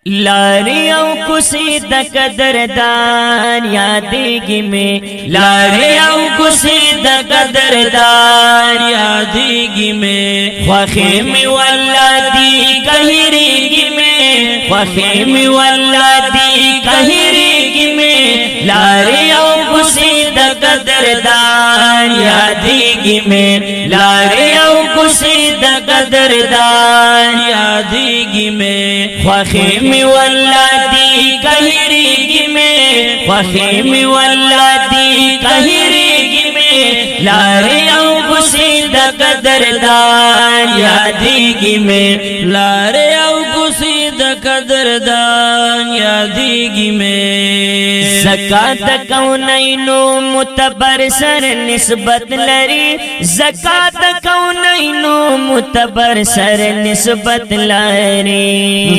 लारे औ कुसी द कदरदान यादेगी में, लारे औ कुसी द कदरदान यादेगी में, ख्वाखे में वल्लादी कहरेगी में, ख्वाखे में वल्लादी कहरेगी में, लारे औ कुसी द कदरदान यादेगी में, लारे औ कुसी द कदरदान यादेगी में, ख्वाखे में वल्लादी कहरेगी में, ख्वाखे में वल्लादी कहरेगी में, लारे औ कुसी द कदरदान यादेगी में, लारे औ कुसी द कदरदान यादेगी में। ज़कात कौनैनो मुतबर सर निस्बत लरी, ज़कात कौनैनो मुतबर सर निस्बत लरी,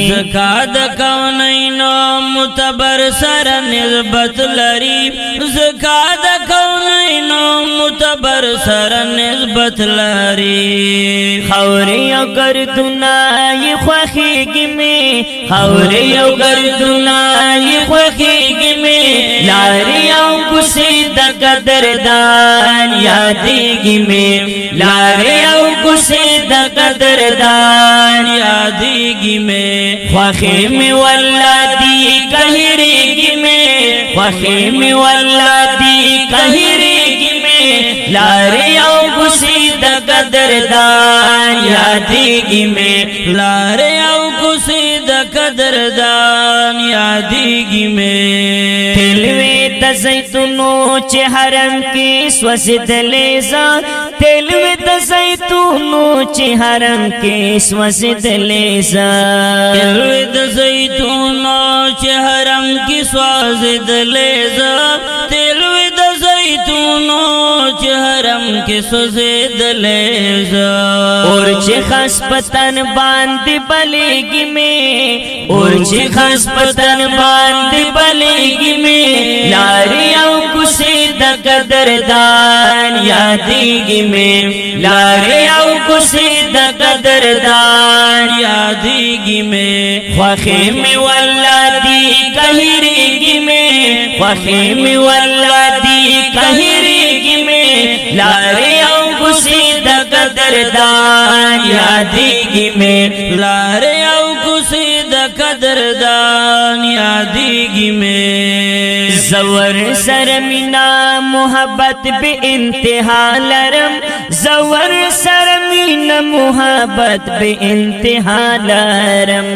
ज़कात कौनैनो मुतबर सर निस्बत लरी, ज़कात कौनैनो मुतबर सर निस्बत लरी। खौरे अगर दुनाई ख्वाखेगी में, खौरे अगर दुनाई ख्वाखेगी में, लारे औ कुसी द कदरदान यादेगी में, लारे औ कुसी द कदरदान यादेगी में, ख्वाखे में वल्लादी कहरेगी में, ख्वाखे में वल्लादी कहरेगी में, लारे औ कुसी द कदरदान यादेगी में, लारे औ कुसी द कदरदान यादेगी में। तिलवे द ज़ैतूनो चे हरम की स्वसिद लेज़ा, तिलवे द ज़ैतूनो चे हरम की स्वसिद लेज़ा, तिलवे द ज़ैतूनो चे हरम की स्वसिद लेज़ा, तिलवे द ज़ैतूनो चे हरम के स्वसिद लेज़ा। और चे खास पतन बांध बलेगी में, और चे खास पतन बांध बलेगी में, लारे औ कुसी द कदरदान यादेगी में, लारे औ कुसी द कदरदान यादेगी में, ख्वाखे में वल्लादी कहरेगी में, ख्वाखे में वल्लादी कहरेगी में, लारे औ कुसी द कदरदान यादेगी में, लारे औ कुसी द कदरदान यादेगी में। ज़वर सरमिना मोहब्बत बे इंतहा लरम, ज़वर सरमिना मोहब्बत बे इंतहा लरम,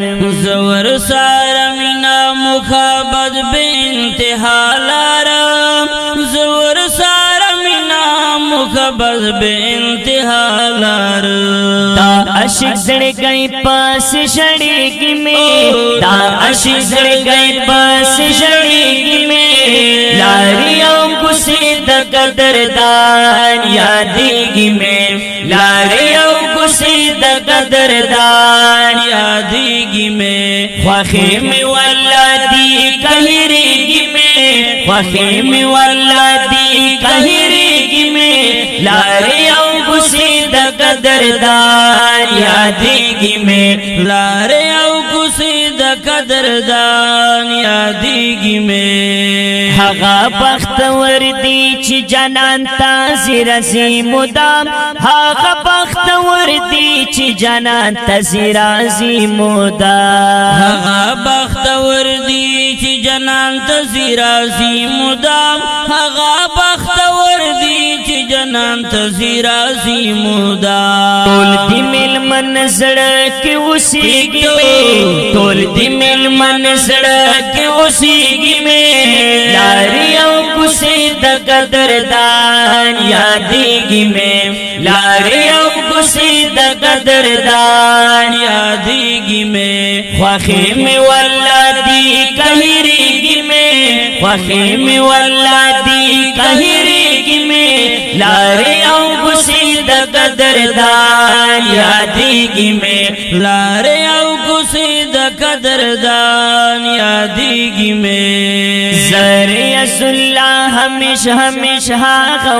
ज़वर सरमिना मोहब्बत बे इंतहा लरम, ज़वर सरमिना मोहब्बत बे इंतहा लरम। ता आशिक जड़ गई पास शड़ेगी में, ता आशिक जड़ गई पास शड़ेगी में, लारे औ कुसी द कदरदान यादेगी में, लारे औ कुसी द कदरदान यादेगी में, ख्वाखे में वल्लादी कहरेगी में, ख्वाखे में वल्लादी कहरेगी में, लारे औ कुसी द कदरदान यादेगी में, लारे औ कुसी द कदरदान यादेगी में। हगा बख्तवर दी ची जनान ताज़िर ज़ी मुदाम, हगा बख्तवर दी ची जनान ताज़िर ज़ी मुदाम, हगा बख्तवर दी ची जनान ताज़िर ज़ी मुदाम, हगा बख्तवर दी ची जनान ताज़िर ज़ी मुदाम। तोल दी मिल मन सड़क उसीगी में, तोल दी मिल मन सड़क उसीगी में, लारे औ कुसी द कदरदान यादेगी में, लारे औ कुसी द कदरदान यादेगी में, ख्वाखे में वल्लादी कहरेगी में, ख्वाखे में वल्लादी कहरेगी में, लारे औ कुसी द कदरदान यादेगी में, लारे औ कुसी द कदरदान यादेगी में। ज़रे असुल्ला हमेशा हमेशा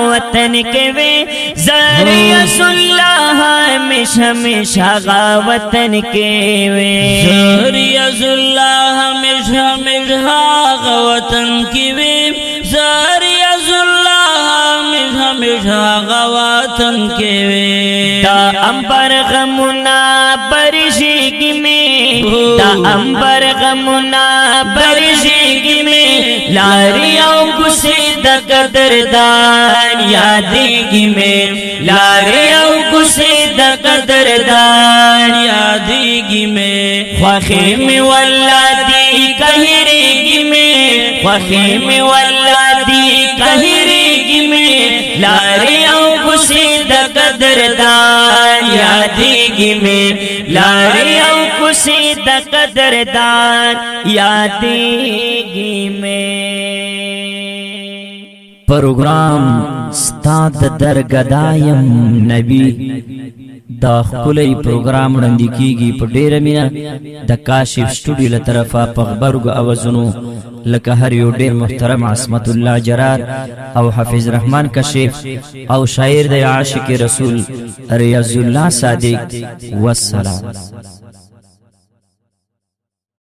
वतन के वे, ज़रे असुल्ला हमेशा हमेशा वतन के वे, ज़रे असुल्ला وطن کی ویم زریز اللہ ہمیشہ وطن کی ویم دا امبر غمنا برشیگی میں دا امبر غمنا برشیگی میں لاری او گسی دا قدردان یادیگی میں لاری او گسی دا قدردان یادیگی میں خوخی میں واللادی کہریگی میں خوخی میں واللادی کہریگی میں لاری او گسی دا قدردان یادیگی میں لاری او گسی دا قدردان یادیگی میں پروگرام ستاد درگدایم نبی دا خپلی پروگرام وړاندې کیږي په ډیره مینه د کاشف سټوډیو له طرفه په غبرګو اوازونو لکه هر یو ډیر محترم عصمت الله جرار او حافظ رحمان کشف او شاعر د عاشق رسول ریاض الله صادق والسلام.